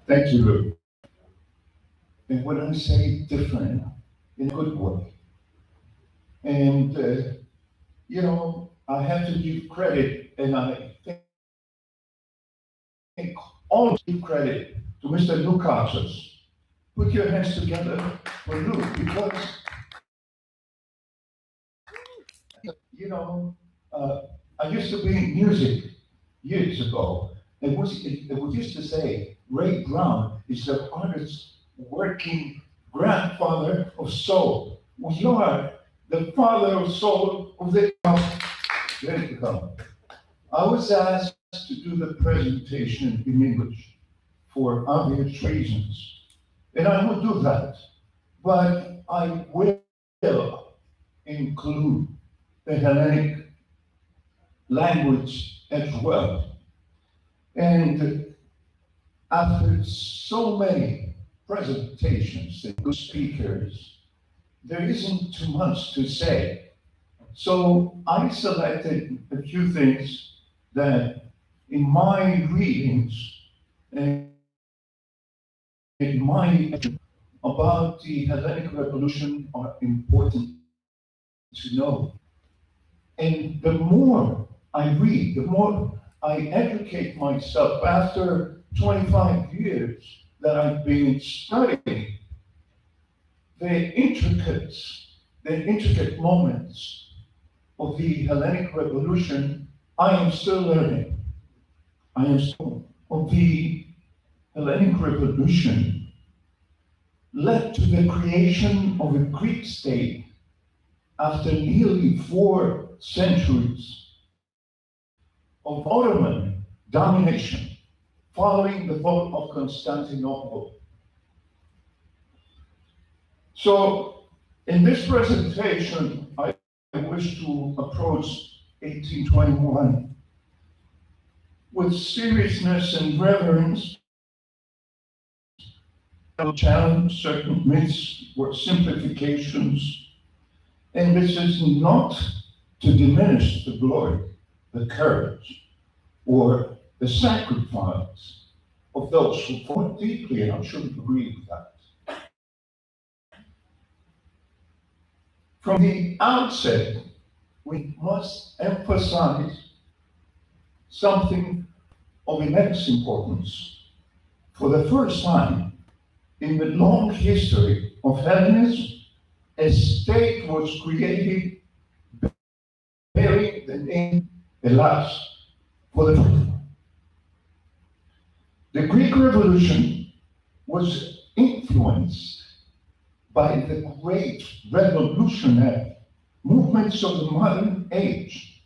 Thank you, Luke. And when I say different, in a good way. And, I have to give credit, and I think all give credit to Mr. Lukacs. Put your hands together for Luke, because, I used to be in music years ago. It was used to say, Ray Brown is the artist's working grandfather of soul. We are the father of soul of the There you go. I was asked to do the presentation in English for obvious reasons, and I will do that, but I will include the Hellenic language as well. And after so many presentations and good speakers, there isn't too much to say. So I selected a few things that in my readings and in my about the Hellenic Revolution are important to know. And the more I read, the more I educate myself. After 25 years that I've been studying the intricate moments of the Hellenic Revolution, I am still learning. I am still of the Hellenic Revolution led to the creation of a Greek state after nearly 4 centuries of Ottoman domination following the fall of Constantinople. So in this presentation, I wish to approach 1821 with seriousness and reverence. I'll challenge certain myths or simplifications, and this is not to diminish the glory, the courage, or the sacrifice of those who fought deeply, and I shouldn't agree with that. From the outset, we must emphasize something of immense importance. For the first time in the long history of Hellenism, a state was created bearing the name Hellas for the first time. The Greek Revolution was influenced by the great revolutionary movements of the modern age,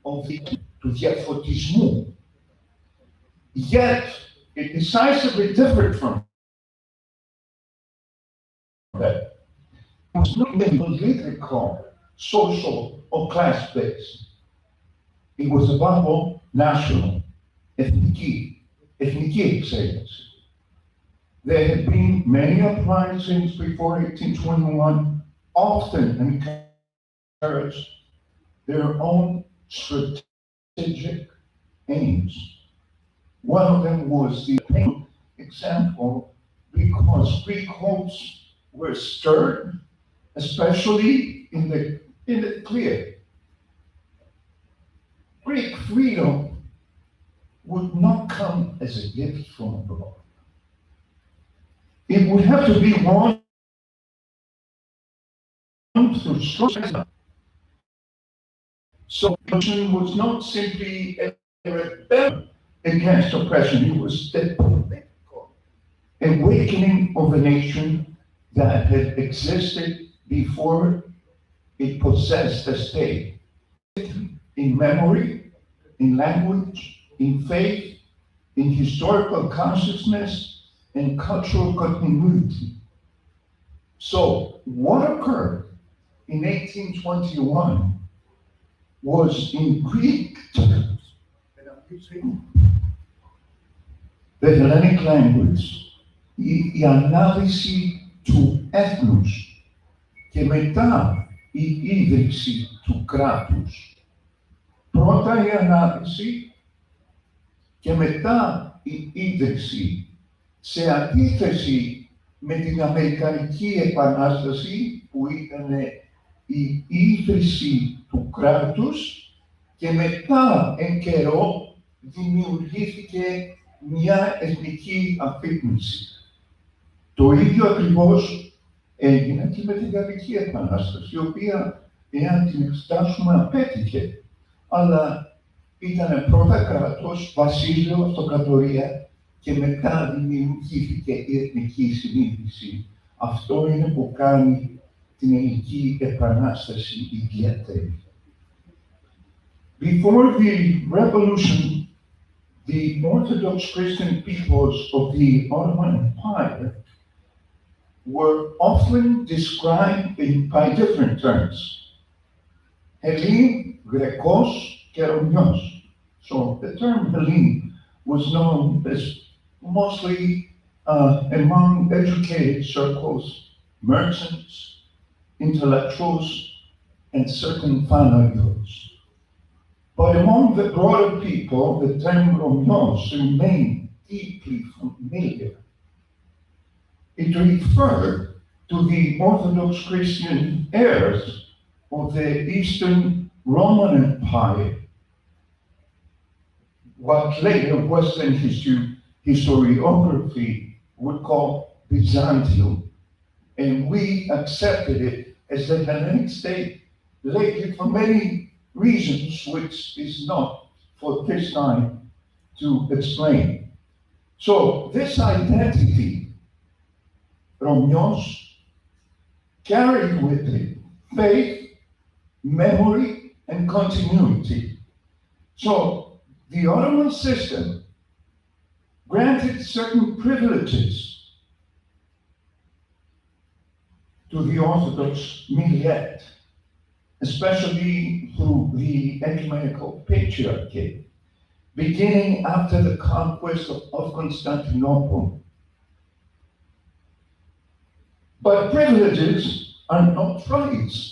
of the Διαφωτισμού. Yet, it decisively differed from that. It was not political, social, or class-based. It was above all national, ethnic excellence. There had been many uprisings before 1821, often encouraged their own strategic aims. One of them was the example because Greek hopes were stirred, especially in the clear. Greek freedom would not come as a gift from abroad. It would have to be won through struggle. So revolution was not simply a rebellion against oppression, it was the political awakening of a nation that had existed before it possessed a state. In memory, in language, in faith, in historical consciousness, and cultural continuity. So what occurred in 1821 was in Greek terms, and I'm using the Hellenic language, η ανάδυση του έθνους και μετά η ίδρυση του κράτους. Πρώτα η ανάδυση και μετά η ίδρυση, σε αντίθεση με την Αμερικανική Επανάσταση που ήταν η ίδρυση του κράτους και μετά εν καιρό δημιουργήθηκε μια εθνική αφύπνιση. Το ίδιο ακριβώς έγινε και με την Γαλλική Επανάσταση, η οποία, εάν την εξετάσουμε, απέτυχε, αλλά ήταν πρώτα κράτος, βασίλειο, αυτοκρατορία και μετά δημιουργήθηκε η εθνική συνείδηση. Αυτό είναι που κάνει την Ελληνική Επανάσταση ιδιαίτερη. Before the revolution, the Orthodox Christian peoples of the Ottoman Empire were often described by different terms. Hellen, Greekos, και Romeos. So the term Hellen was known as mostly among educated circles, merchants, intellectuals, and certain fanatics. But among the broader people, the term Romeos remained deeply familiar. It referred to the Orthodox Christian heirs of the Eastern Roman Empire, what later Western historiography would call Byzantium, and we accepted it as the Hellenic state lately for many reasons, which is not for this time to explain. So this identity, Romeos, carried with it faith, memory, and continuity. So the Ottoman system granted certain privileges to the Orthodox millet, especially through the ecumenical patriarchy, beginning after the conquest of Constantinople. But privileges are not rights.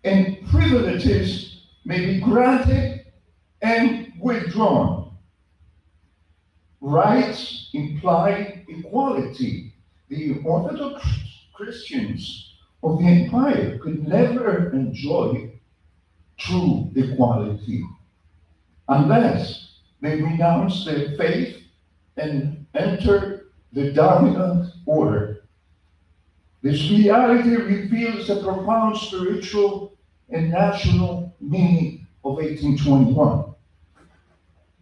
And privileges may be granted and withdrawn. Rights imply equality. The Orthodox Christians of the empire could never enjoy true equality unless they renounce their faith and enter the dominant order. This reality reveals the profound spiritual and national meaning of 1821.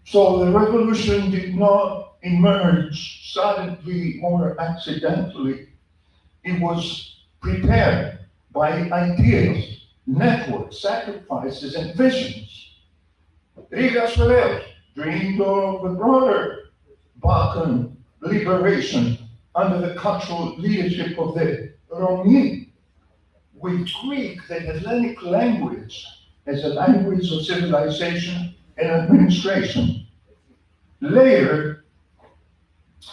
So the revolution did not emerge suddenly or accidentally. It was prepared by ideas, networks, sacrifices, and visions. Rigas Veleos dreamed of the broader Balkan liberation under the cultural leadership of the Romeosyne, with Greek, the Hellenic language, as a language of civilization and administration. Later,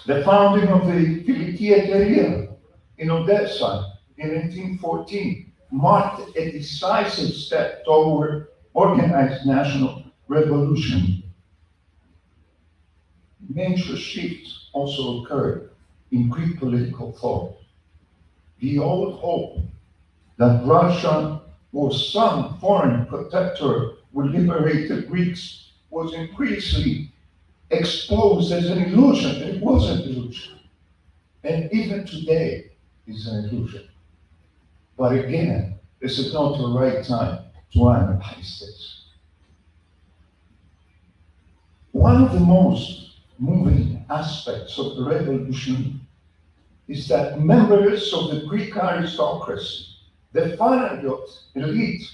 the founding of the Philiki Eteria in Odessa in 1814 marked a decisive step toward organized national revolution. Major shifts also occurred in Greek political thought. The old hope that Russia or some foreign protector would liberate the Greeks was increasingly exposed as an illusion. It was an illusion. And even today is an illusion. But again, this is not the right time to analyze this. One of the most moving aspects of the revolution is that members of the Greek aristocracy, the fanatics, elite,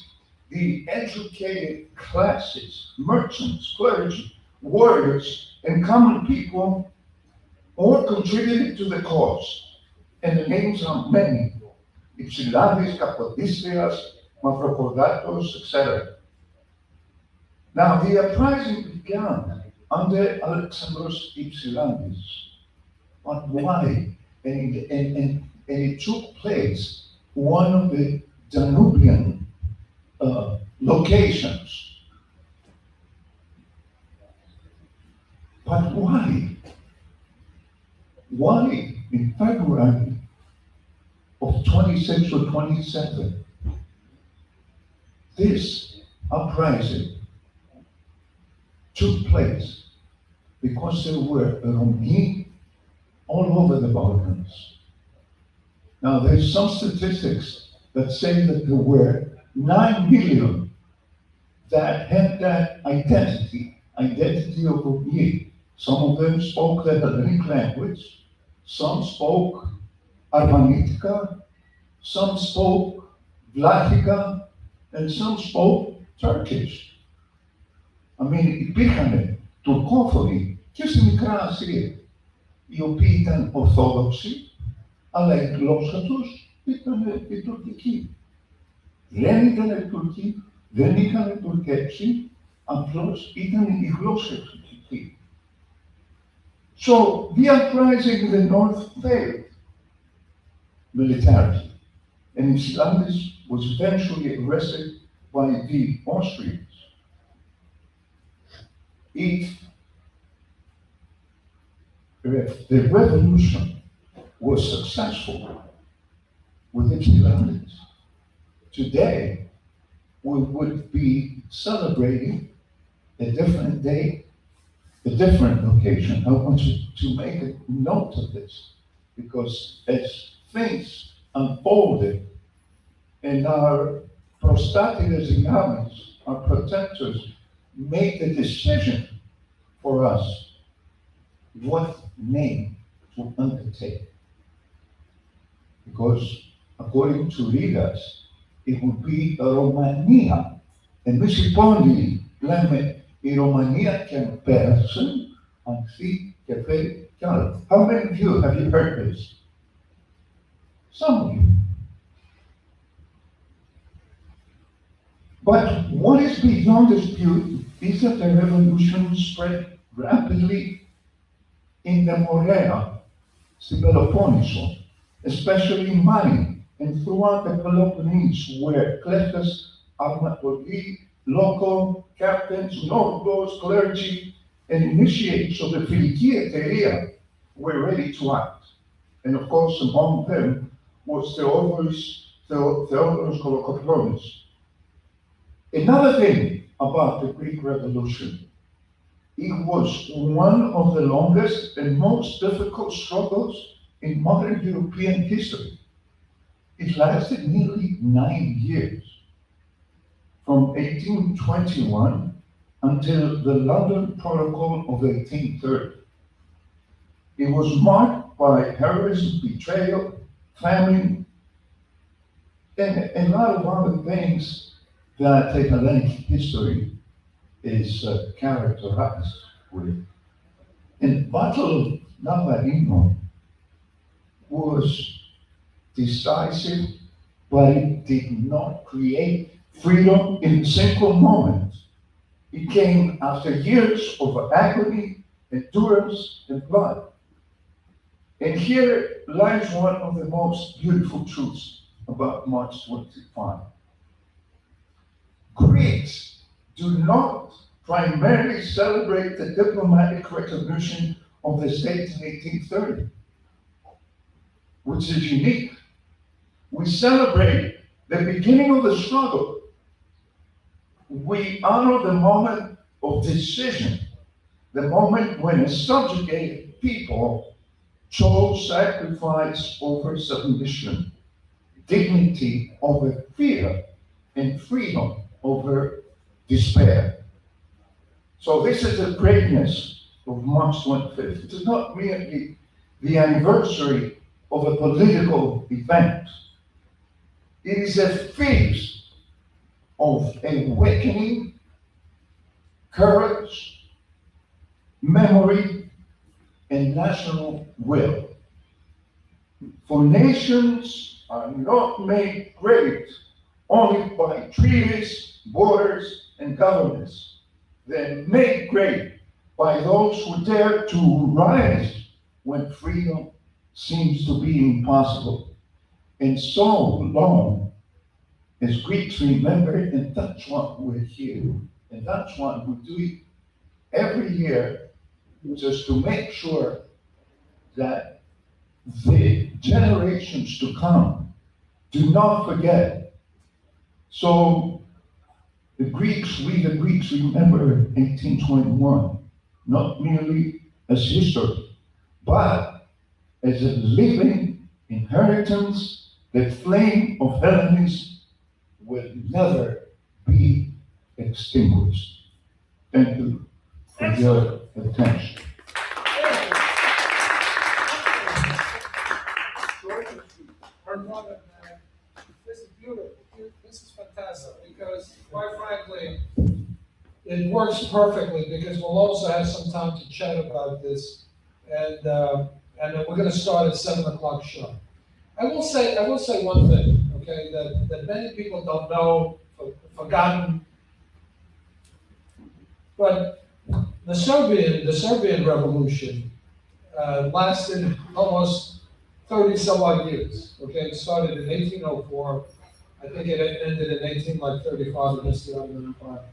the educated classes, merchants, clergy, warriors, and common people all contributed to the cause. And the names are many: Ypsilantis, Kapodistrias, Mavrokordatos, etc. Now, the uprising began under Alexandros Ypsilantis. But why? And it took place one of the Danubian locations. But why? Why in February of 26 or 27, this uprising took place? Because there were Romeosyne all over the Balkans. Now, there's some statistics that say that there were 9 million that had that identity of Romeosyne. Some of them spoke the Hellenic language, some spoke Arvanitica, some spoke Vlachica, and some spoke Turkish. I mean, υπήρχαν τουρκόφωνοι και στη Μικρά Ασία, οι οποίοι ήταν Ορθόδοξοι, αλλά η γλώσσα τους ήταν η τουρκική. Δεν ήταν Τουρκοί, δεν είχαν τουρκέψει, απλώς ήταν η γλώσσα τουρκική. So the uprising in the north failed militarily, and Islandis was eventually arrested by the Austrians. If the revolution was successful with its Islandis, today we would be celebrating a different day, a different location. I want you to make a note of this, because as things unfolded and our prostatires ignamis, our protectors, made the decision for us what name to undertake. Because according to Rigas, it would be a Romania. Εμείς λοιπόν λέμε η Ρωμανία και πέρασε, ανθή και φέρει κι άλλο. How many of you have you heard this? Some of you. But what is beyond dispute is that the revolution spread rapidly in the Morea, στην Peloponnneso, especially in Mali, and throughout the Peloponnese, where Klephas, Armatoli, local captains, nobles, clergy, and initiates of the Philiki Eteria were ready to act. And of course, among them was Theodoros Kolokotronis. Another thing about the Greek Revolution, it was one of the longest and most difficult struggles in modern European history. It lasted nearly 9 years, from 1821 until the London Protocol of 1830. It was marked by heroism, betrayal, famine, and a lot of other things that the Hellenic history is characterized with. And the Battle of Navarino was decisive, but it did not create freedom in a single moment. It came after years of agony, endurance, and blood. And here lies one of the most beautiful truths about March 25. Greeks do not primarily celebrate the diplomatic recognition of the state in 1830, which is unique. We celebrate the beginning of the struggle. We honor the moment of decision, the moment when a subjugated people chose sacrifice over submission, dignity over fear, and freedom over despair. So this is the greatness of March 25th. It is not merely the anniversary of a political event. It is a feast of awakening, courage, memory, and national will. For nations are not made great only by treaties, borders, and governments. They're made great by those who dare to rise when freedom seems to be impossible. And so long as Greeks remember it, and that's what we're here, and that's what we do every year just to make sure that the generations to come do not forget. So the Greeks remember 1821, not merely as history, but as a living inheritance. The flame of Hellenism will never be extinguished. Thank you for your attention. This is beautiful. This is fantastic because, quite frankly, it works perfectly because we'll also have some time to chat about this, and then we're going to start at 7 o'clock sharp. I will say one thing, okay, that many people don't know, forgotten, but the Serbian Revolution lasted almost 30 some odd years. Okay, it started in 1804. I think it ended in 1835 against the Ottoman Empire.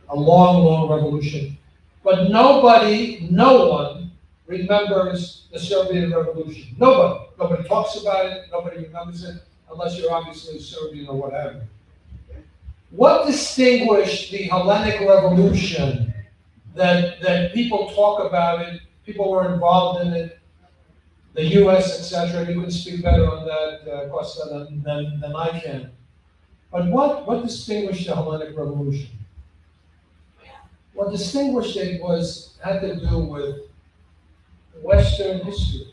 A long revolution. But no one remembers the Serbian Revolution. Nobody talks about it. Nobody remembers it, unless you're obviously Serbian or what have you. What distinguished the Hellenic Revolution that people talk about it, people were involved in it, the U.S., etc. You can speak better on that, Costa, than I can. But what distinguished the Hellenic Revolution? What distinguished it had to do with Western history.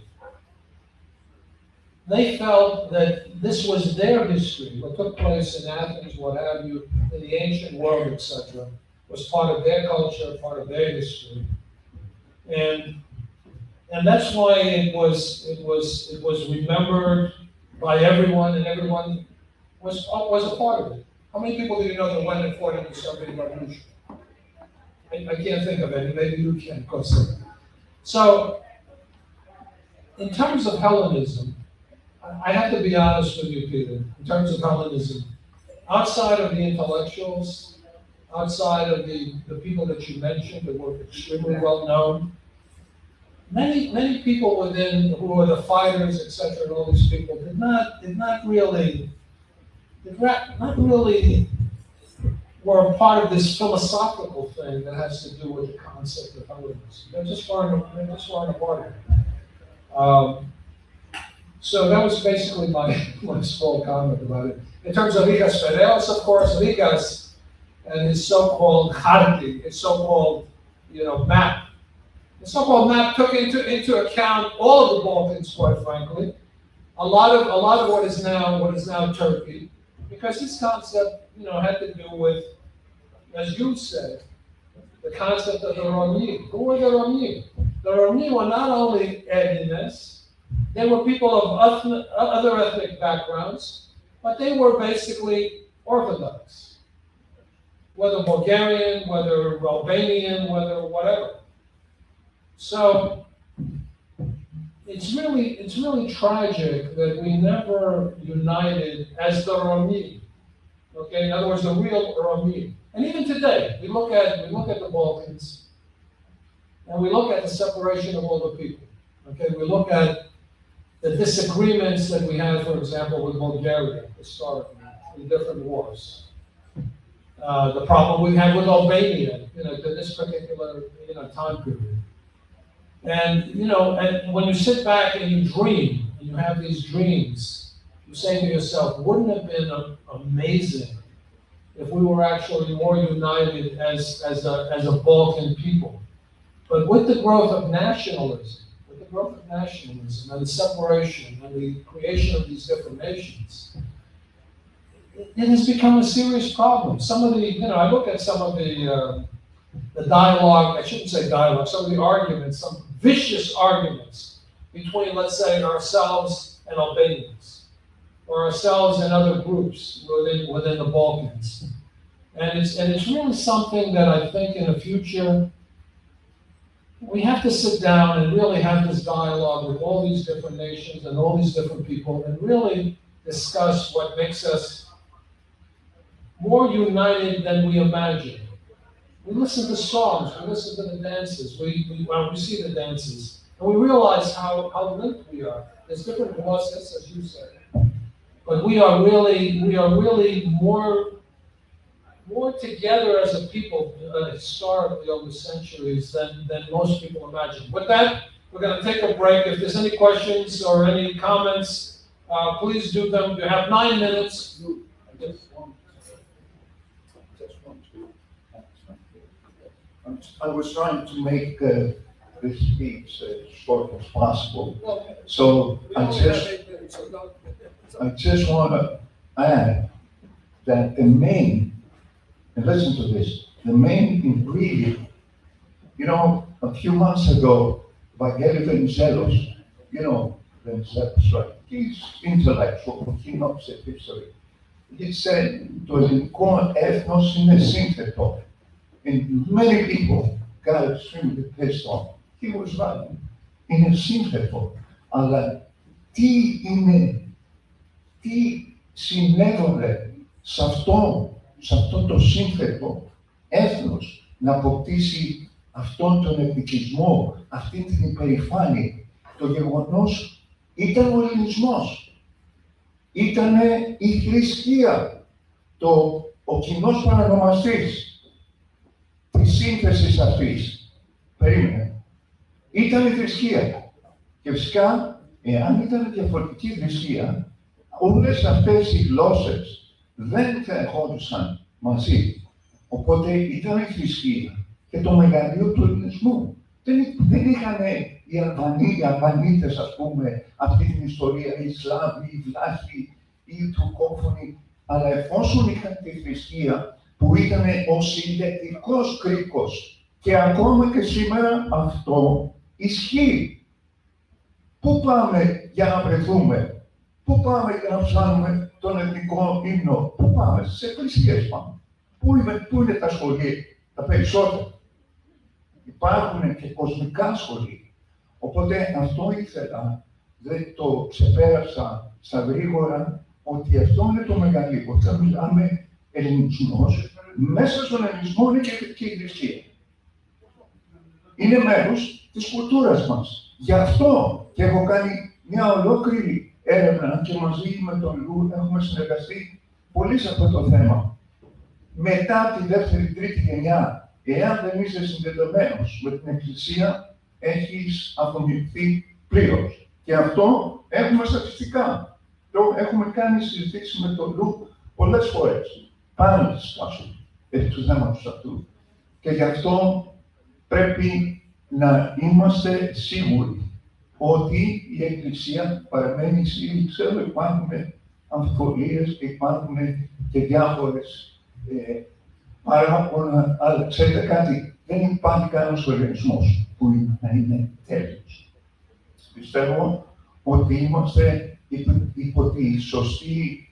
They felt that this was their history, what took place in Athens, what have you, in the ancient world, etc., was part of their culture, part of their history. And that's why it was remembered by everyone, and everyone was a part of it. How many people do you know that went and fought in the Serbian Revolution? I can't think of any. Maybe you can, of course. So, in terms of Hellenism, I have to be honest with you, Peter. In terms of Hellenism, outside of the intellectuals, outside of the people that you mentioned that were extremely well known, many people within who were the fighters, etc., and all these people did not really were a part of this philosophical thing that has to do with the concept of Hellenism. They just weren't a part of it. So that was basically my small comment about it. In terms of Vigas Pereos, of course, Vigas and his so-called Harki, his so-called map. The so-called map took into account all of the Balkans, quite frankly. A lot of what is now Turkey, because his concept, had to do with, as you said, the concept of the Romi. Who were the Romi? The Romi were not only Edenists, they were people of other ethnic backgrounds, but they were basically Orthodox. Whether Bulgarian, whether Albanian, whether whatever. So it's really tragic that we never united as the Romi. Okay, in other words, the real Romi. And even today, we look at the Balkans, and we look at the separation of all the people. Okay, we look at the disagreements that we have, for example, with Bulgaria historically in different wars. The problem we have with Albania, to this particular time period. And and when you sit back and you dream, and you have these dreams, you say to yourself, wouldn't it have been amazing if we were actually more united as a Balkan people? But with the growth of nationalism, and the separation and the creation of these different nations, it has become a serious problem. Some of the, I look at some of the dialogue, I shouldn't say dialogue, some of the arguments, some vicious arguments between, let's say, ourselves and Albanians, or ourselves and other groups within the Balkans. And it's really something that I think in the future, we have to sit down and really have this dialogue with all these different nations and all these different people and really discuss what makes us more united than we imagine. We listen to songs, we listen to the dances, we see the dances, and we realize how linked we are. There's different voices, as you said, but we are really more together as a people historically over centuries than most people imagine. With that, we're going to take a break. If there's any questions or any comments, please do them. You have 9 minutes. I was trying to make this speech as short as possible. So I just want to add that the main, and listen to this, the main ingredient, a few months ago, Venizelos, Venizelos, right? He's intellectual, he knows the history. He said, το ελληνικό έθνος είναι σύνθετο. And many people got extremely pissed off. He was right. Είναι σύνθετο. Αλλά τι συνέβαλε σε αυτό το σύνθετο έθνος να αποκτήσει αυτόν τον επικισμό, αυτή την υπερηφάνεια. Το γεγονός ήταν ο ελληνισμός. Ήτανε η θρησκεία, ο κοινός παρανομαστής της σύνθεσης αυτής. Περίμενε. Ήταν η θρησκεία. Και φυσικά, εάν ήταν διαφορετική θρησκεία, όλες αυτές οι γλώσσες δεν θα ερχόντουσαν μαζί. Οπότε ήταν η θρησκεία και το μεγαλείο του ελληνισμού. Δεν είχαν οι Αλβανίτες, ας πούμε, αυτή την ιστορία, οι Σλάβοι, οι Βλάχοι, οι Τουρκόφωνοι, αλλά εφόσον είχαν τη θρησκεία που ήταν ο συλλεκτικός κρίκος και ακόμα και σήμερα αυτό ισχύει. Πού πάμε για να βρεθούμε, πού πάμε για να ψάνουμε τον εθνικό ύμνο, πού πάμε, στις εκκλησίες πάμε. Πού είναι τα σχολεία, τα περισσότερα. Υπάρχουν και κοσμικά σχολεία. Οπότε αυτό ήθελα, δεν το ξεπέρασα στα γρήγορα, ότι αυτό είναι το μεγαλύτερο. Όταν μιλάμε ελληνισμός, μέσα στον ελληνισμό είναι και η θρησκεία. Είναι μέρος της κουλτούρας μας. Γι' αυτό και έχω κάνει μια ολόκληρη έρευνα και μαζί με τον Λου έχουμε συνεργαστεί πολύ σε αυτό το θέμα. Μετά τη δεύτερη-τρίτη γενιά, εάν δεν είσαι συνδεδεμένος με την Εκκλησία, έχεις απομειωθεί πλήρως. Και αυτό έχουμε στατιστικά. Το έχουμε κάνει συζητήσεις με τον Λου πολλές φορές. Πάνω τη σπάσου, επί του θέματος αυτού. Και γι' αυτό πρέπει να είμαστε σίγουροι ότι η Εκκλησία παραμένει ισχυρή. Ξέρω, υπάρχουν αμφιβολίες και υπάρχουν και διάφορες παράπονα, αλλά ξέρετε κάτι, δεν υπάρχει κανένας οργανισμός που να είναι τέλειος. Πιστεύω ότι είμαστε υπό τη σωστή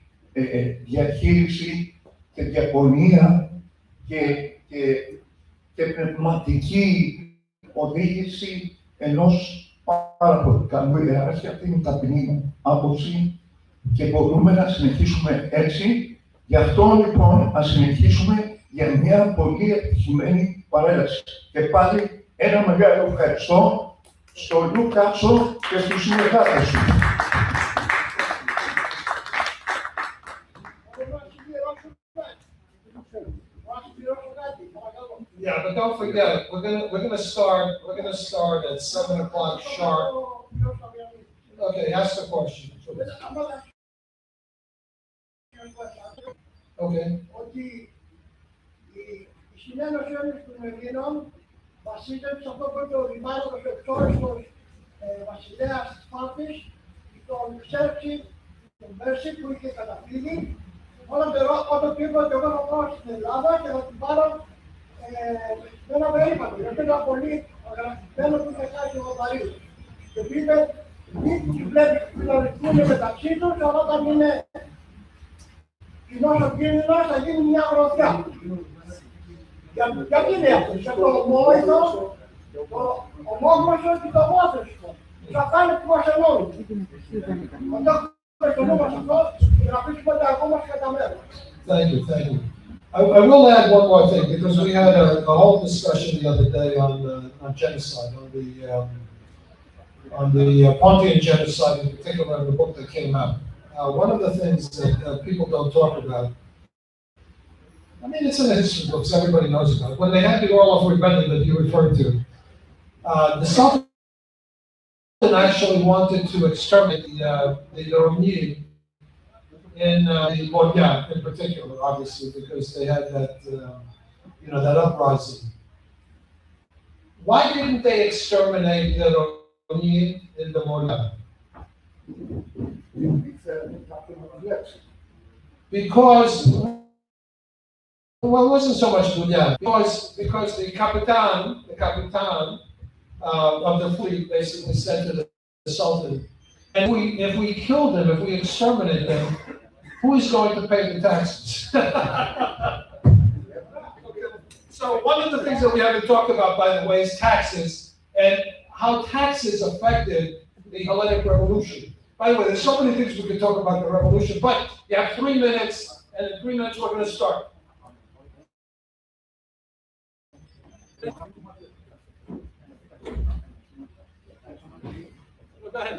διαχείριση και διαπονία και πνευματική οδήγηση ενός πάρα πολύ καλού ιεράρχη. Αυτή είναι η ταπεινή μου άποψη και μπορούμε να συνεχίσουμε έτσι. Γι' αυτό λοιπόν ας συνεχίσουμε για μια πολύ επιτυχημένη παρέλαση. Και πάλι ένα μεγάλο ευχαριστώ στον Λου Κάτσο και στους συνεργάτες του. Yeah, but don't forget, we're gonna start at 7 o'clock sharp. Okay, ask the question. Okay. Ότι η συνένωση όλων των Ελλήνων βασίζεται σε αυτό που είπε ο Ρημάνος εκτόριστος βασιλέας της Σπάρτης, τον Ξέρξη, τον Πέρση που είχε καταφύγει. Όταν του είπε ότι εγώ θα πάω στην Ελλάδα και θα την πάρω με ένα περίπατο, γιατί ήταν πολύ αγαπημένο που είχε κάνει ο Βαρύς. Και του είπε, μην βλέπεις που θα ρυθμούν μεταξύ τους, αλλά όταν είναι κοινός ο κίνδυνος θα γίνει μια γροθιά. Γιατί είναι αυτό, σε το ομόηθο, το ομόγνωσο και το μόθρηστο. Θα κάνει που μας ενώνει. Όταν έχουμε στο νου μας αυτό, και να αφήσουμε τα ακόμα κατά μέρα. Thank you. I will add one more thing, because we had a whole discussion the other day on genocide, on the Pontian genocide, in particular in the book that came out. One of the things that people don't talk about, I mean, it's in the history books, everybody knows about it. When they had the Orloff Rebellion that you referred to, the Sultan actually wanted to exterminate the Romeosyne in the Balkan in particular, obviously, because they had that, that uprising. Why didn't they exterminate the Romeosyne in the Balkan? Because, well, it wasn't so much Bulyan, because the Capitan of the fleet basically said to the Sultan, and if we killed him, if we exterminated him, who is going to pay the taxes? So one of the things that we haven't talked about, by the way, is taxes, and how taxes affected the Hellenic Revolution. By the way, there's so many things we could talk about the revolution, but you have 3 minutes, and in 3 minutes we're going to start.